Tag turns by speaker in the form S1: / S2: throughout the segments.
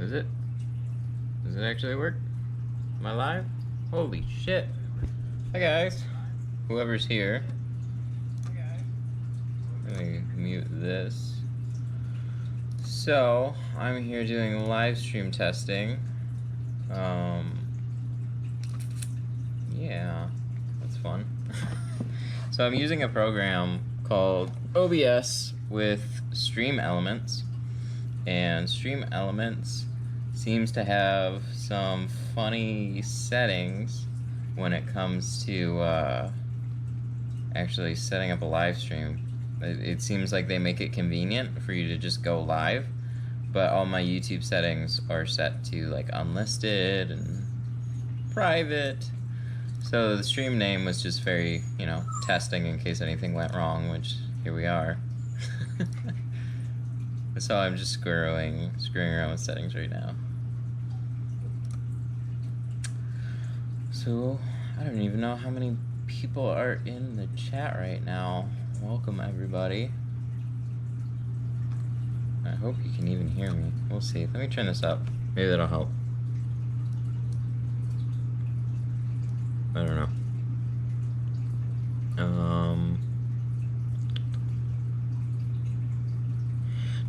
S1: Is it? Does it actually work? Am I live? Holy shit. Hi guys. Whoever's here. Let me mute this. So, I'm here doing live stream testing. Yeah, that's fun. So I'm using a program called OBS with Stream Elements. And Stream Elements seems to have some funny settings when it comes to actually setting up a live stream. It seems like they make it convenient for you to just go live, but all my YouTube settings are set to like unlisted and private. So the stream name was just very, testing in case anything went wrong, which here we are. So I'm just screwing around with settings right now. So I don't even know how many people are in the chat right now. Welcome everybody. I hope you can even hear me. We'll see. Let me turn this up. Maybe that'll help. I don't know.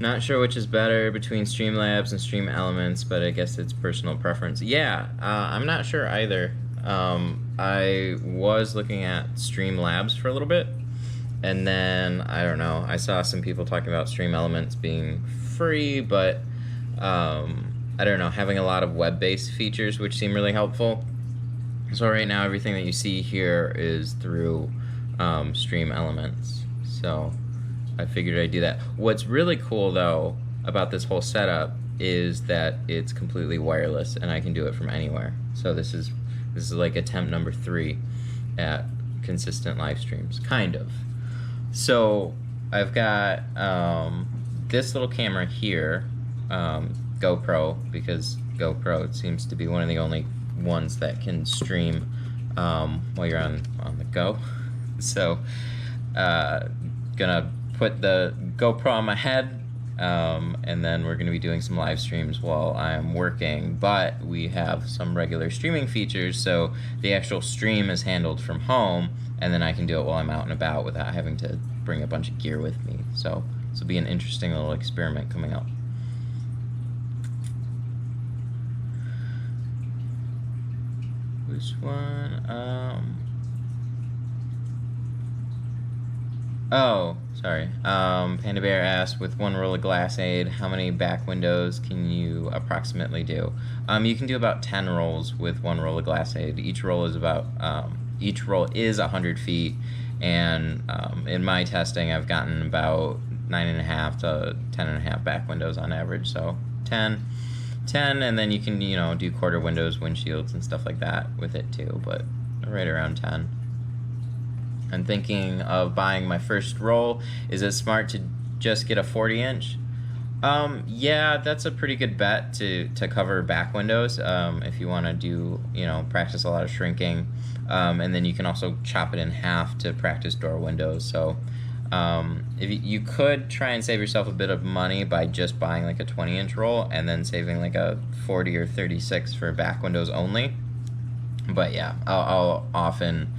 S1: Not sure which is better between Streamlabs and Stream Elements, but I guess it's personal preference. Yeah, I'm not sure either. I was looking at Streamlabs for a little bit, and then, I don't know, I saw some people talking about Stream Elements being free, but I don't know, having a lot of web-based features which seem really helpful. So right now everything that you see here is through Stream Elements. So I figured I'd do that. What's really cool though about this whole setup is that it's completely wireless and I can do it from anywhere. So this is like attempt number 3 at consistent live streams, kind of. So I've got this little camera here, GoPro, because GoPro seems to be one of the only ones that can stream while you're on the go. So gonna put the GoPro on my head, and then we're gonna be doing some live streams while I'm working, but we have some regular streaming features, so the actual stream is handled from home, and then I can do it while I'm out and about without having to bring a bunch of gear with me. So this will be an interesting little experiment coming up. Which one? Oh, sorry. Panda Bear asked, with one roll of glass aid, how many back windows can you approximately do? You can do about 10 rolls with one roll of glass aid. Each roll is 100 feet, and in my testing, I've gotten about 9.5 to 10.5 back windows on average. So 10, and then you can, do quarter windows, windshields, and stuff like that with it too, but right around 10. I'm thinking of buying my first roll. Is it smart to just get a 40-inch? Yeah, that's a pretty good bet to cover back windows if you want to do, practice a lot of shrinking. And then you can also chop it in half to practice door windows. So if you could try and save yourself a bit of money by just buying like a 20-inch roll and then saving like a 40 or 36 for back windows only. But yeah, I'll often,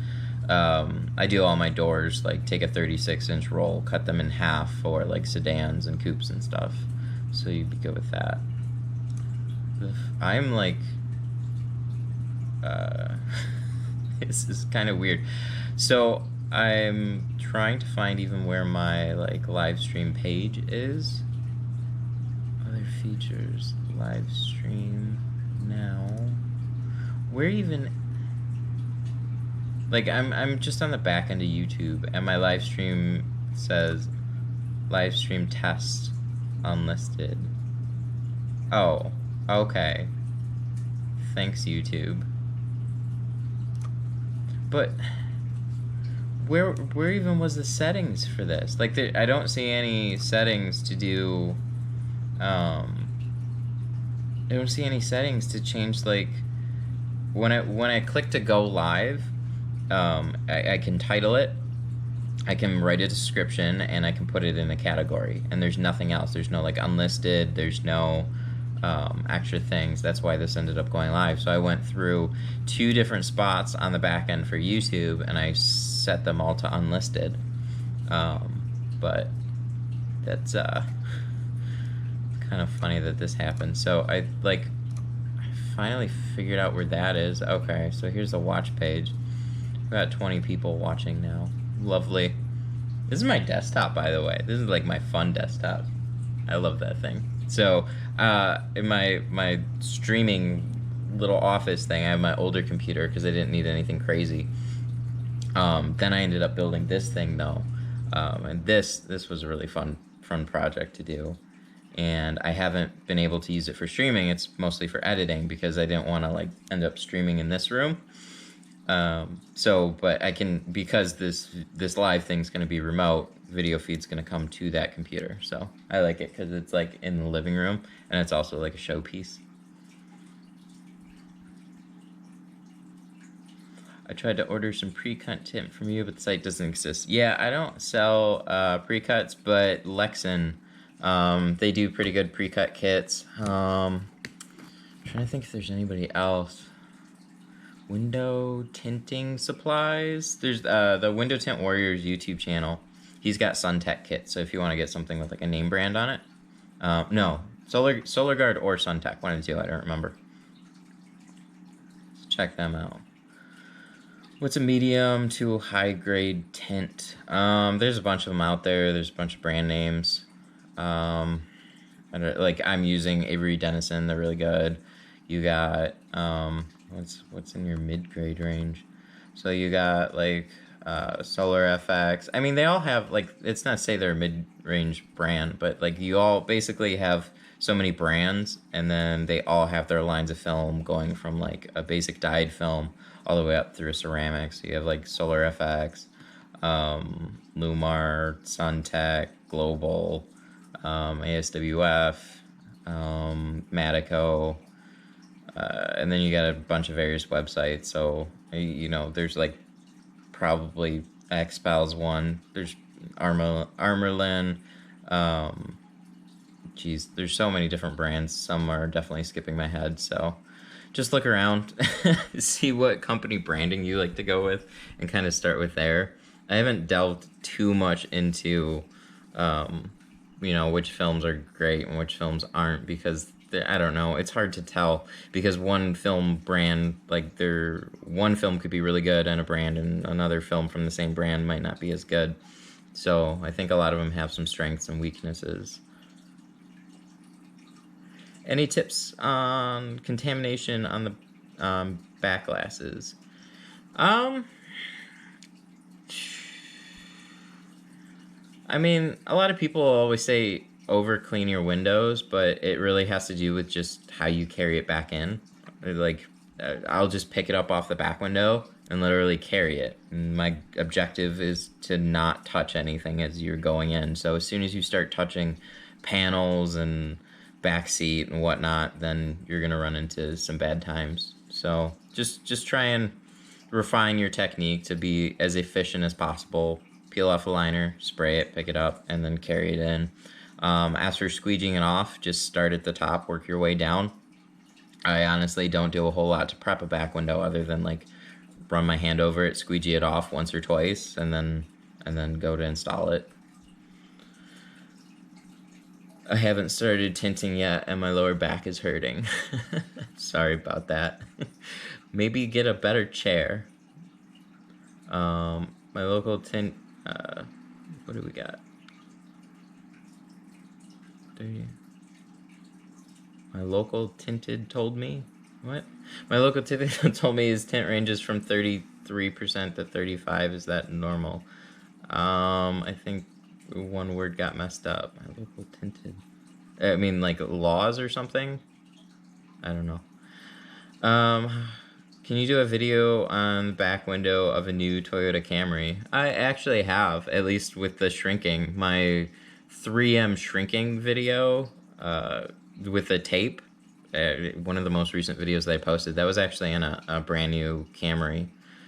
S1: I do all my doors, like take a 36-inch roll, cut them in half for like sedans and coupes and stuff. So you'd be good with that. I'm like, this is kind of weird. So I'm trying to find even where my like live stream page is. Other features, live stream now. Where even? Like I'm just on the back end of YouTube, and my live stream says live stream test unlisted. Oh, okay. Thanks, YouTube. But where even was the settings for this? Like, I don't see any settings to do. I don't see any settings to change. Like, when I click to go live, I can title it, I can write a description, and I can put it in a category. And there's nothing else. There's no like unlisted. There's no extra things. That's why this ended up going live. So I went through 2 different spots on the back end for YouTube, and I set them all to unlisted. But that's kind of funny that this happened. So I finally figured out where that is. Okay, so here's the watch page. We've got 20 people watching now. Lovely. This is my desktop, by the way. This is like my fun desktop. I love that thing. So in my streaming little office thing, I have my older computer because I didn't need anything crazy. Then I ended up building this thing though, and this was a really fun project to do. And I haven't been able to use it for streaming. It's mostly for editing because I didn't want to like end up streaming in this room. But I can, because this live thing's going to be remote, video feed's going to come to that computer. So I like it because it's like in the living room, and it's also like a showpiece. I tried to order some pre-cut tint from you, but the site doesn't exist. Yeah, I don't sell pre-cuts, but Lexan, they do pretty good pre-cut kits. I'm trying to think if there's anybody else. Window tinting supplies. There's the Window Tint Warriors YouTube channel. He's got SunTech kits, so if you want to get something with like a name brand on it. No, Solar Guard or SunTech, one of the two, I don't remember. Let's check them out. What's a medium to high grade tint? There's a bunch of them out there. There's a bunch of brand names. I'm using Avery Dennison. They're really good. You got what's in your mid grade range? So you got like Solar FX. I mean, they all have like, it's not to say they're a mid range brand, but like you all basically have so many brands, and then they all have their lines of film going from like a basic dyed film all the way up through ceramics. So you have like Solar FX, Lumar, SunTech, Global, ASWF, Matico, and then you got a bunch of various websites. So there's like probably X-Pals one. There's Armorlin. There's so many different brands. Some are definitely skipping my head. So just look around, see what company branding you like to go with, and kind of start with there. I haven't delved too much into, which films are great and which films aren't, because I don't know. It's hard to tell because one film brand, one film could be really good and a brand, and another film from the same brand might not be as good. So I think a lot of them have some strengths and weaknesses. Any tips on contamination on the back glasses? I mean, a lot of people always say over clean your windows, but it really has to do with just how you carry it back in. Like, I'll just pick it up off the back window and literally carry it. And my objective is to not touch anything as you're going in. So as soon as you start touching panels and back seat and whatnot, then you're gonna run into some bad times. So just try and refine your technique to be as efficient as possible. Peel off a liner, spray it, pick it up, and then carry it in. As for squeegeeing it off, just start at the top, work your way down. I honestly don't do a whole lot to prep a back window other than like run my hand over it, squeegee it off once or twice, and then go to install it. I haven't started tinting yet, and my lower back is hurting. Sorry about that. Maybe get a better chair. My local tint. What do we got? 30. My local tinted told me. What? My local tinted told me his tint ranges from 33% to 35%. Is that normal? I think one word got messed up. My local tinted. I mean, like laws or something? I don't know. Can you do a video on the back window of a new Toyota Camry? I actually have, at least with the shrinking. My 3M shrinking video with the tape, one of the most recent videos that I posted, that was actually in a brand new Camry.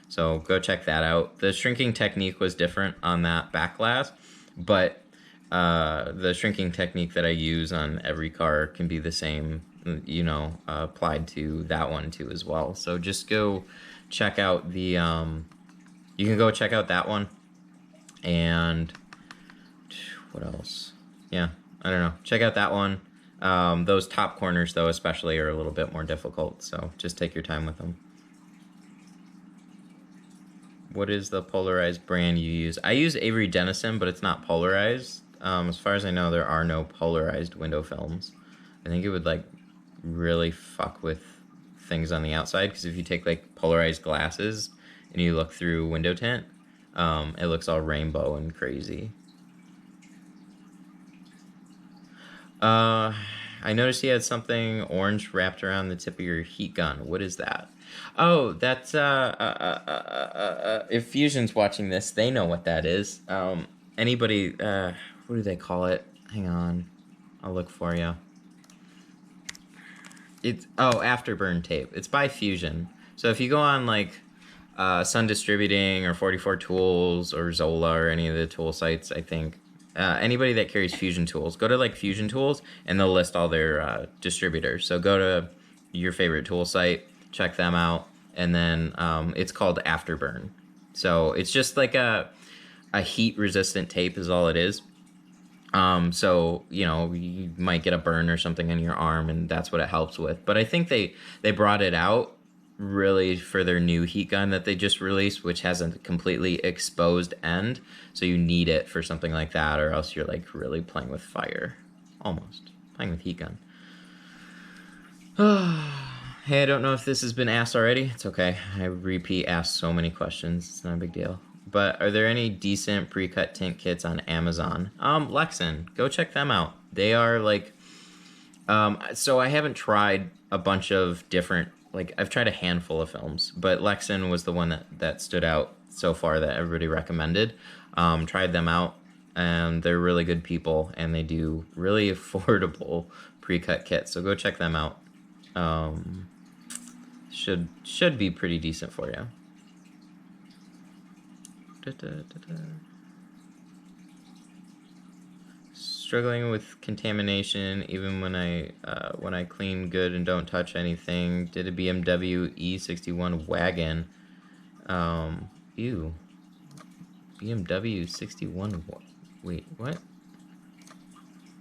S1: So go check that out. The shrinking technique was different on that back glass, but the shrinking technique that I use on every car can be the same applied to that one too as well. So just go check out the you can go check out that one. And what else? Yeah, I don't know. Check out that one. Those top corners, though, especially, are a little bit more difficult, so just take your time with them. What is the polarized brand you use? I use Avery Dennison, but it's not polarized. As far as I know, there are no polarized window films. I think it would, like, really fuck with things on the outside, because if you take, like, polarized glasses and you look through window tint, it looks all rainbow and crazy. I noticed you had something orange wrapped around the tip of your heat gun. What is that? Oh, that's if Fusion's watching this, they know what that is. Anybody, what do they call it? Hang on, I'll look for you. It's Afterburn tape. It's by Fusion. So if you go on like Sun Distributing or 44 Tools or Zola or any of the tool sites, I think anybody that carries Fusion tools, go to like Fusion Tools and they'll list all their distributors. So go to your favorite tool site, check them out, and then it's called Afterburn. So it's just like a heat resistant tape is all it is. So you might get a burn or something on your arm, and that's what it helps with. But I think they brought it out really for their new heat gun that they just released, which has a completely exposed end, so you need it for something like that, or else you're like really playing with fire, almost playing with heat gun. Hey, I don't know if this has been asked already. It's okay, I repeat ask so many questions, it's not a big deal. But are there any decent pre-cut tint kits on Amazon? Lexan, go check them out. They are like so I haven't tried a bunch of different, like I've tried a handful of films, but Lexan was the one that stood out so far that everybody recommended. Tried them out, and they're really good people, and they do really affordable pre-cut kits. So go check them out. Should be pretty decent for you. Struggling with contamination even when I clean good and don't touch anything. Did a BMW E61 wagon. Ew. BMW 61. Wait, what?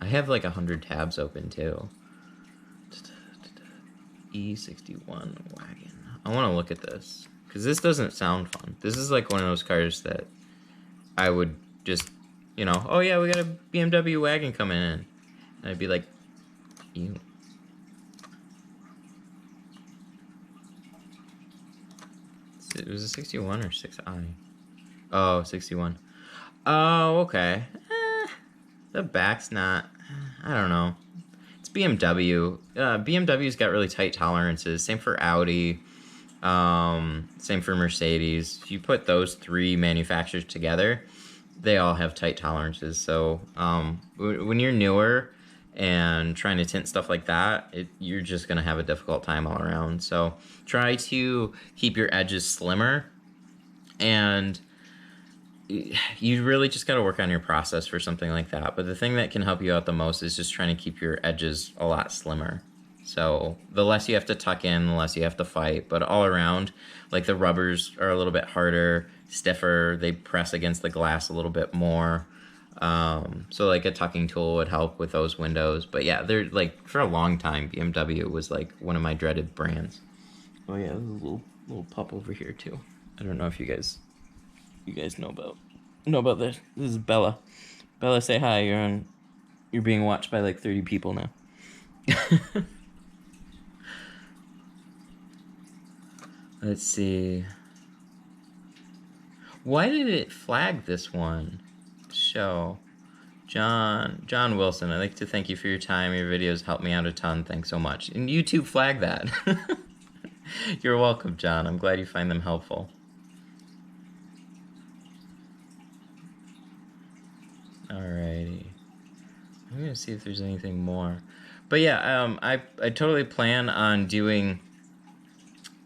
S1: I have like 100 tabs open too. E61 wagon. I want to look at this because this doesn't sound fun. This is like one of those cars that I would just, oh yeah, we got a BMW wagon coming in. And I'd be like, ew. It was a 61 or 6i? Oh, 61. Oh, okay. The back's not, I don't know. It's BMW. BMW's got really tight tolerances. Same for Audi. Same for Mercedes. If you put those three manufacturers together, they all have tight tolerances. So when you're newer and trying to tint stuff like that, you're just going to have a difficult time all around. So try to keep your edges slimmer, and you really just got to work on your process for something like that. But the thing that can help you out the most is just trying to keep your edges a lot slimmer. So the less you have to tuck in, the less you have to fight. But all around, like the rubbers are a little bit harder, stiffer. They press against the glass a little bit more. So like a tucking tool would help with those windows. But yeah, they're like, for a long time, BMW was like one of my dreaded brands. Oh yeah, there's a little pup over here too. I don't know if you guys know about this. This is Bella. Bella, say hi. You're being watched by like 30 people now. Let's see. Why did it flag this one? Show. John Wilson, I'd like to thank you for your time. Your videos helped me out a ton. Thanks so much. And YouTube flagged that. You're welcome, John. I'm glad you find them helpful. Alrighty. I'm gonna see if there's anything more. But yeah, I totally plan on doing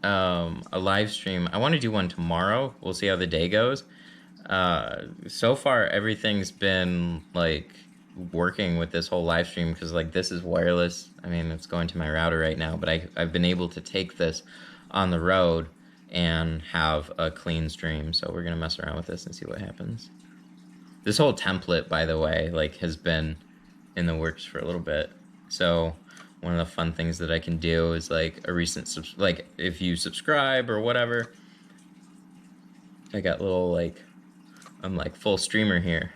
S1: a live stream. I want to do one tomorrow. We'll see how the day goes. So far everything's been like working with this whole live stream because like this is wireless. I mean, it's going to my router right now, but I've been able to take this on the road and have a clean stream. So we're gonna mess around with this and see what happens. This whole template, by the way, like has been in the works for a little bit. So one of the fun things that I can do is like a recent like if you subscribe or whatever, I got little like I'm like full streamer here.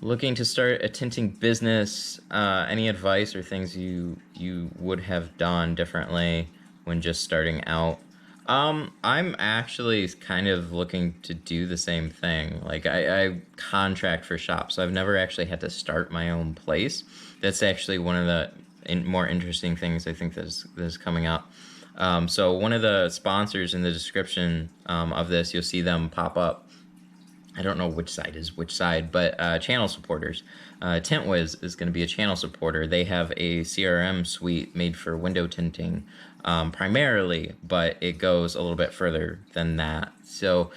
S1: Looking to start a tinting business. Any advice or things you would have done differently when just starting out? I'm actually kind of looking to do the same thing. Like I contract for shops, so I've never actually had to start my own place. That's actually one of the more interesting things I think that's coming up. So one of the sponsors in the description of this, you'll see them pop up. I don't know which side is which side, but channel supporters. TintWiz is going to be a channel supporter. They have a CRM suite made for window tinting primarily, but it goes a little bit further than that. So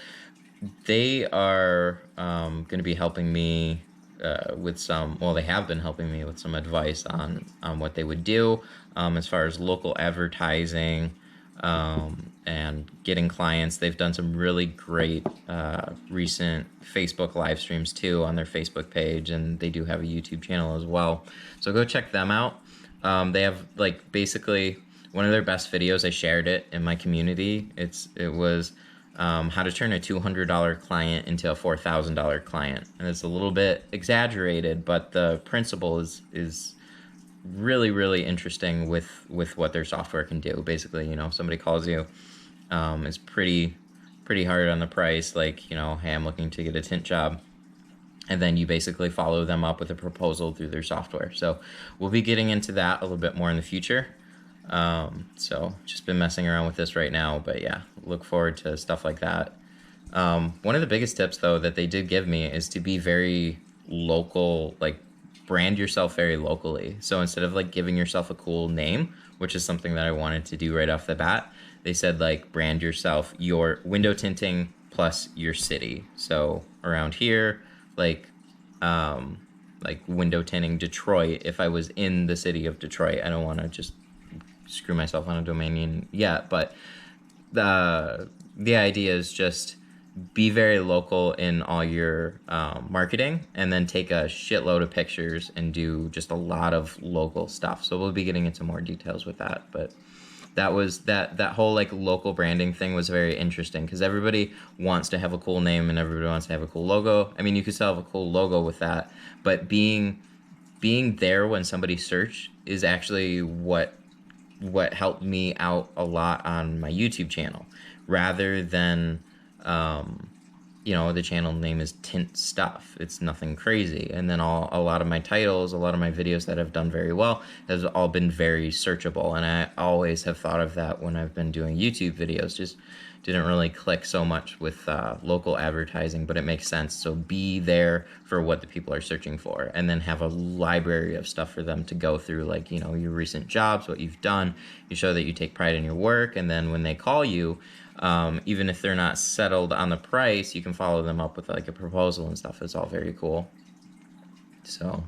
S1: they are going to be helping me with some, well, they have been helping me with some advice on what they would do as far as local advertising, and getting clients. They've done some really great recent Facebook live streams too on their Facebook page, and they do have a YouTube channel as well. So go check them out. They have like basically one of their best videos. I shared it in my community. It was how to turn a $200 client into a $4,000 client, and it's a little bit exaggerated, but the principle is really interesting with what their software can do. Basically, if somebody calls you, it's pretty hard on the price, like, hey, I'm looking to get a tint job, and then you basically follow them up with a proposal through their software. So we'll be getting into that a little bit more in the future. So just been messing around with this right now, but yeah, look forward to stuff like that. One of the biggest tips though that they did give me is to be very local, like brand yourself very locally. So instead of like giving yourself a cool name, which is something that I wanted to do right off the bat, they said like brand yourself your window tinting plus your city. So around here, like window tinting Detroit. If I was in the city of Detroit, I don't want to just screw myself on a domain name yet, but the idea is just be very local in all your marketing, and then take a shitload of pictures and do just a lot of local stuff. So we'll be getting into more details with that, but that was that whole like local branding thing was very interesting because everybody wants to have a cool name and everybody wants to have a cool logo. I mean, you could still have a cool logo with that, but being there when somebody search is actually what helped me out a lot on my YouTube channel, rather than the channel name is Tint Stuff. It's nothing crazy. And then a lot of my titles, a lot of my videos that have done very well has all been very searchable. And I always have thought of that when I've been doing YouTube videos. Just didn't really click so much with local advertising, but it makes sense. So be there for what the people are searching for, and then have a library of stuff for them to go through, like, your recent jobs, what you've done. You show that you take pride in your work, and then when they call you, even if they're not settled on the price, you can follow them up with like a proposal and stuff. It's all very cool. So,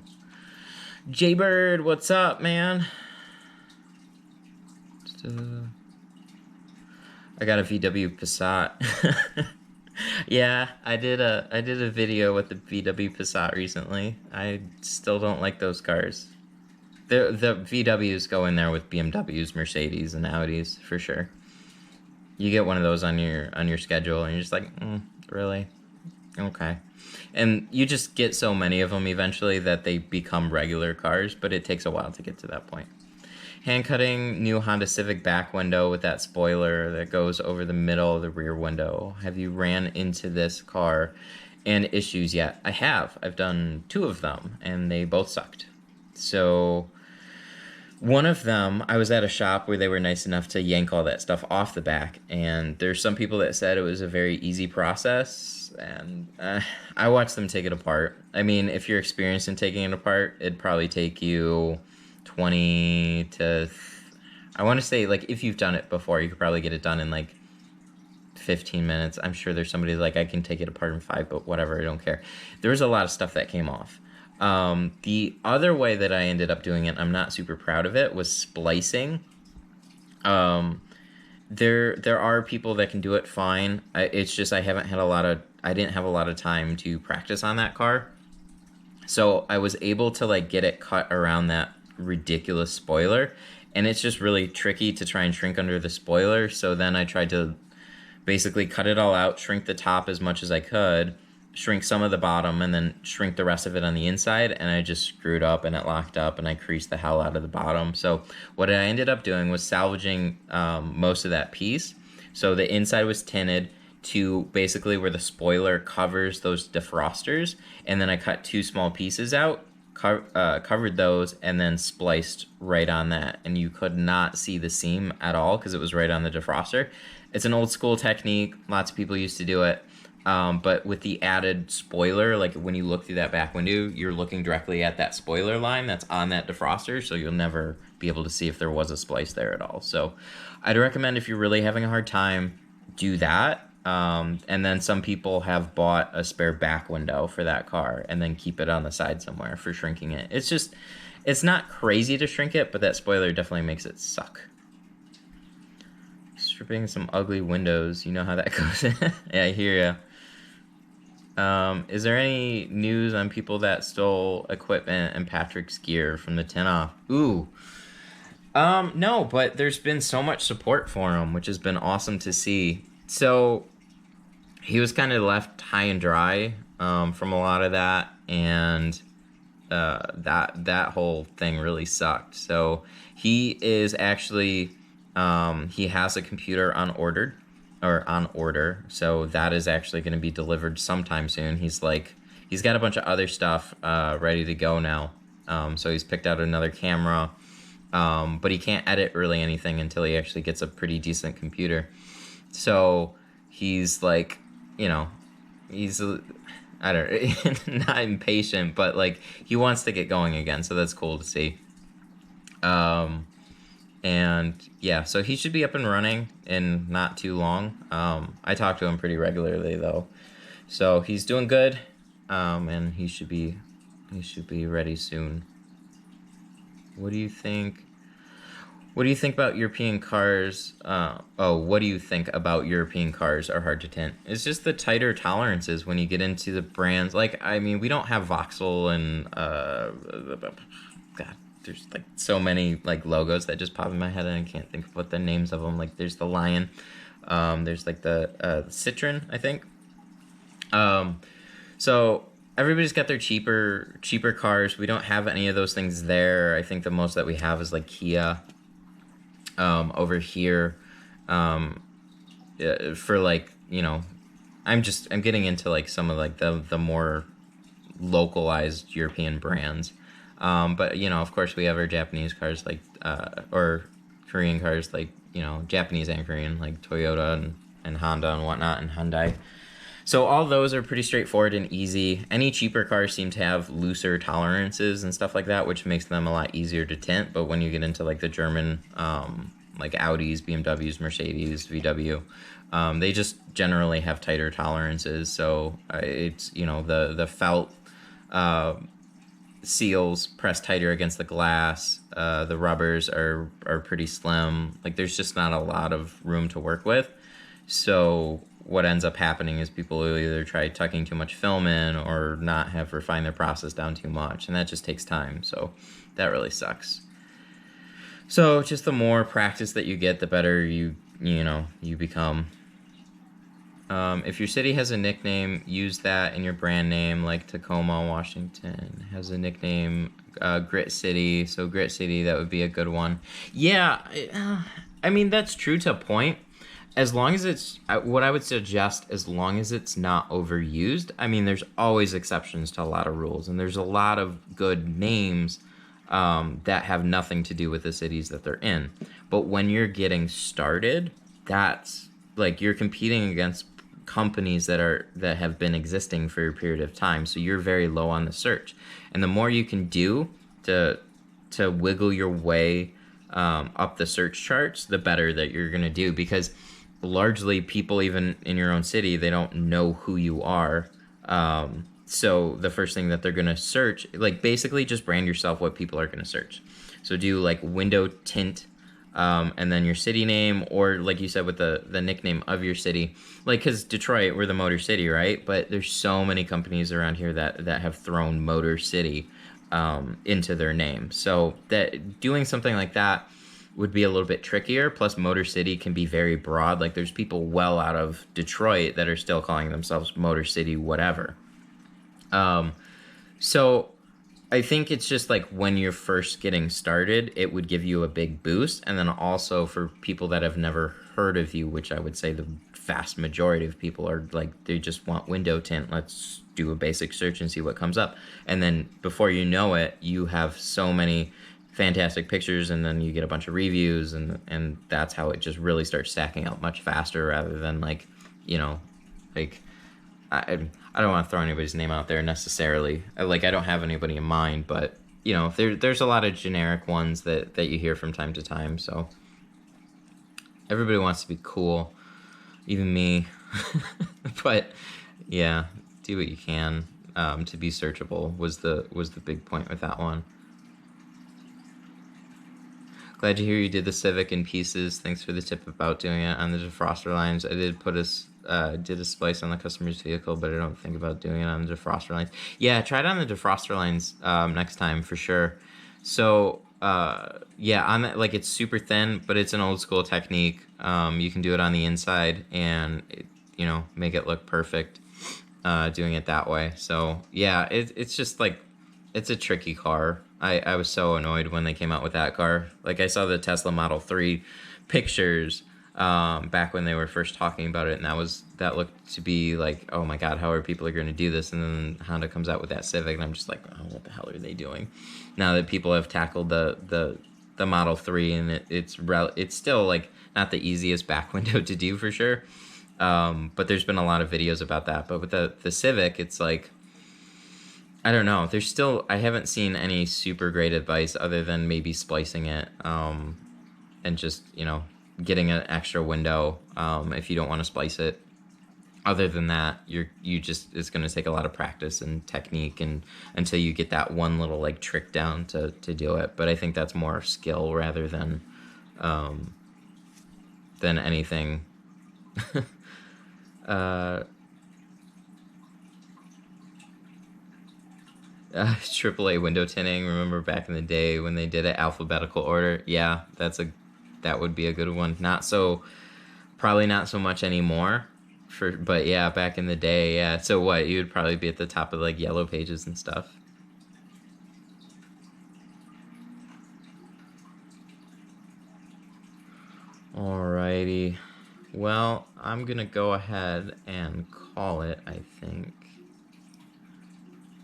S1: Jaybird, what's up, man? I got a VW Passat. Yeah, I did a video with the VW Passat recently. I still don't like those cars. The VWs go in there with BMWs, Mercedes, and Audis for sure. You get one of those on your schedule, and you're just like, really? Okay. And you just get so many of them eventually that they become regular cars, but it takes a while to get to that point. Hand cutting new Honda Civic back window with that spoiler that goes over the middle of the rear window. Have you ran into this car and issues yet? I have. I've done 2 of them, and they both sucked. So one of them, I was at a shop where they were nice enough to yank all that stuff off the back, and there's some people that said it was a very easy process, and I watched them take it apart. I mean, if you're experienced in taking it apart, it'd probably take you 20 to, I want to say, like, if you've done it before, you could probably get it done in like 15 minutes. I'm sure there's somebody like, I can take it apart in 5, but whatever, I don't care. There was a lot of stuff that came off. The other way that I ended up doing it, I'm not super proud of it, was splicing. There are people that can do it fine. It's just I didn't have a lot of time to practice on that car. So I was able to like get it cut around that ridiculous spoiler, and it's just really tricky to try and shrink under the spoiler. So then I tried to basically cut it all out, shrink the top as much as I could, shrink some of the bottom, and then shrink the rest of it on the inside, and I just screwed up and it locked up, and I creased the hell out of the bottom. So what I ended up doing was salvaging most of that piece. So the inside was tinted to basically where the spoiler covers those defrosters, and then I cut 2 small pieces out, covered those, and then spliced right on that, and you could not see the seam at all because it was right on the defroster. It's an old school technique. Lots of people used to do it. But with the added spoiler, like when you look through that back window, you're looking directly at that spoiler line that's on that defroster, so you'll never be able to see if there was a splice there at all. So I'd recommend, if you're really having a hard time, do that. And then some people have bought a spare back window for that car and then keep it on the side somewhere for shrinking it. It's not crazy to shrink it, but that spoiler definitely makes it suck. Stripping some ugly windows, you know how that goes. Yeah, I hear ya. Is there any news on people that stole equipment and Patrick's gear from the 10 off? Ooh. No, but there's been so much support for him, which has been awesome to see. So he was kind of left high and dry from a lot of that, and that whole thing really sucked. So he is actually he has a computer on order, so that is actually going to be delivered sometime soon. He's got a bunch of other stuff ready to go now. So he's picked out another camera, but he can't edit really anything until he actually gets a pretty decent computer. So he's like, he's I don't not impatient, but like he wants to get going again. So that's cool to see. And yeah, so he should be up and running in not too long. I talk to him pretty regularly though, so he's doing good. And he should be ready soon. What do you think? What do you think about European cars? What do you think about European cars are hard to tint? It's just the tighter tolerances when you get into the brands. Like, I mean, we don't have Vauxhall and God, there's like so many like logos that just pop in my head and I can't think of what the names of them. Like, there's the Lion, there's like the Citroen, I think. So everybody's got their cheaper cars. We don't have any of those things there. I think the most that we have is like Kia. Over here, for like, I'm getting into like some of like the more localized European brands. But of course we have our Japanese cars like, or Korean cars like, Japanese and Korean, like Toyota and Honda and whatnot, and Hyundai. So all those are pretty straightforward and easy. Any cheaper cars seem to have looser tolerances and stuff like that, which makes them a lot easier to tint. But when you get into like the German, like Audis, BMWs, Mercedes, VW, they just generally have tighter tolerances. So it's, the felt seals press tighter against the glass. The rubbers are pretty slim. Like, there's just not a lot of room to work with. So what ends up happening is people will either try tucking too much film in or not have refined their process down too much, and that just takes time. So that really sucks. So just the more practice that you get, the better you become. If your city has a nickname, use that in your brand name. Like Tacoma, Washington has a nickname, Grit City. So Grit City, that would be a good one. Yeah, I mean, that's true to a point. As long as it's, what I would suggest, as long as it's not overused. I mean, there's always exceptions to a lot of rules, and there's a lot of good names that have nothing to do with the cities that they're in. But when you're getting started, that's like you're competing against companies that have been existing for a period of time, so you're very low on the search. And the more you can do to wiggle your way up the search charts, the better that you're going to do, because largely people even in your own city, they don't know who you are. So the first thing that they're going to search, like basically just brand yourself what people are going to search. So do like window tint, and then your city name, or like you said with the nickname of your city, like because Detroit, we're the Motor City, right? But there's so many companies around here that have thrown Motor City into their name. So that doing something like that would be a little bit trickier. Plus, Motor City can be very broad. Like there's people well out of Detroit that are still calling themselves Motor City, whatever. So I think it's just like when you're first getting started, it would give you a big boost. And then also for people that have never heard of you, which I would say the vast majority of people are like, they just want window tint. Let's do a basic search and see what comes up. And then before you know it, you have so many fantastic pictures, and then you get a bunch of reviews, and that's how it just really starts stacking up much faster rather than like, you know, like I don't want to throw anybody's name out there necessarily. I don't have anybody in mind, but you know, there's a lot of generic ones that you hear from time to time. So everybody wants to be cool, even me. But yeah, do what you can to be searchable was the big point with that one. Glad to hear you did the Civic in pieces. Thanks for the tip about doing it on the defroster lines. I did put did a splice on the customer's vehicle, but I don't think about doing it on the defroster lines. Yeah, try it on the defroster lines next time for sure. So yeah, on that, like it's super thin, but it's an old school technique. You can do it on the inside and you know, make it look perfect doing it that way. So yeah, it's just like, it's a tricky car. I was so annoyed when they came out with that car. Like I saw the Tesla Model 3 pictures back when they were first talking about it, and that looked to be like, oh my god, how are people going to do this? And then Honda comes out with that Civic, and I'm just like, oh, what the hell are they doing? Now that people have tackled the Model 3, and it's still like not the easiest back window to do for sure, but there's been a lot of videos about that. But with the Civic, it's like, I don't know. I haven't seen any super great advice other than maybe splicing it, and just, you know, getting an extra window if you don't want to splice it. Other than that, it's going to take a lot of practice and technique, and until you get that one little like trick down to do it. But I think that's more skill rather than anything. AAA window tinting. Remember back in the day when they did it alphabetical order? Yeah, that would be a good one. Probably not so much anymore. But yeah, back in the day, yeah. So what? You would probably be at the top of like yellow pages and stuff. Alrighty. Well, I'm gonna go ahead and call it, I think.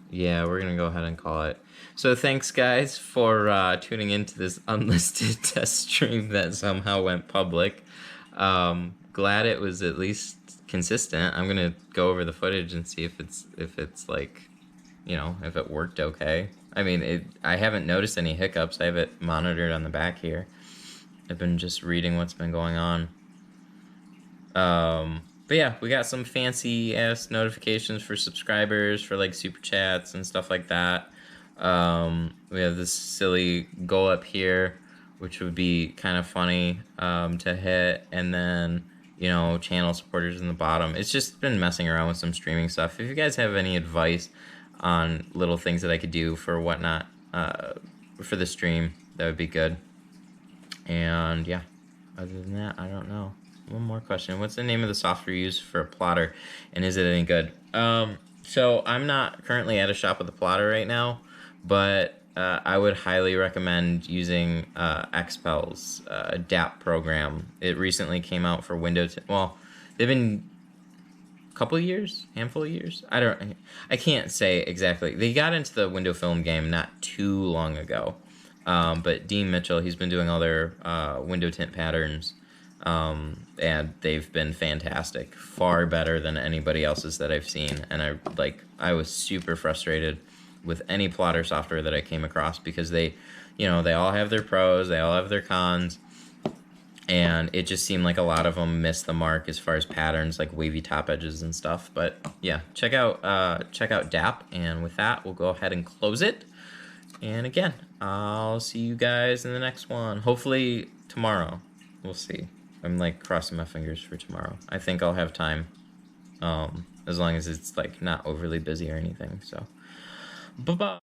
S1: Yeah, we're going to go ahead and call it. So thanks, guys, for tuning into this unlisted test stream that somehow went public. Glad it was at least consistent. I'm going to go over the footage and see if it's like, you know, if it worked okay. I mean, I haven't noticed any hiccups. I have it monitored on the back here. I've been just reading what's been going on. But yeah, we got some fancy ass notifications for subscribers, for like super chats and stuff like that. We have this silly goal up here, which would be kind of funny to hit, and then, you know, channel supporters in the bottom. It's just been messing around with some streaming stuff. If you guys have any advice on little things that I could do for whatnot for the stream, that would be good. And yeah, other than that, I don't know. One more question. What's the name of the software used for a plotter, and is it any good? So I'm not currently at a shop with a plotter right now, but I would highly recommend using Xpel's DAP program. It recently came out for Windows. Well, they've been a couple of years, handful of years. I can't say exactly. They got into the window film game not too long ago, but Dean Mitchell, he's been doing all their window tint patterns. And they've been fantastic, far better than anybody else's that I've seen. And I was super frustrated with any plotter software that I came across, because they all have their pros, they all have their cons. and it just seemed like a lot of them missed the mark as far as patterns, like wavy top edges and stuff. But yeah, check out DAP, and with that, we'll go ahead and close it. And again, I'll see you guys in the next one. Hopefully tomorrow. We'll see. I'm like crossing my fingers for tomorrow. I think I'll have time, as long as it's like not overly busy or anything. So, bye bye.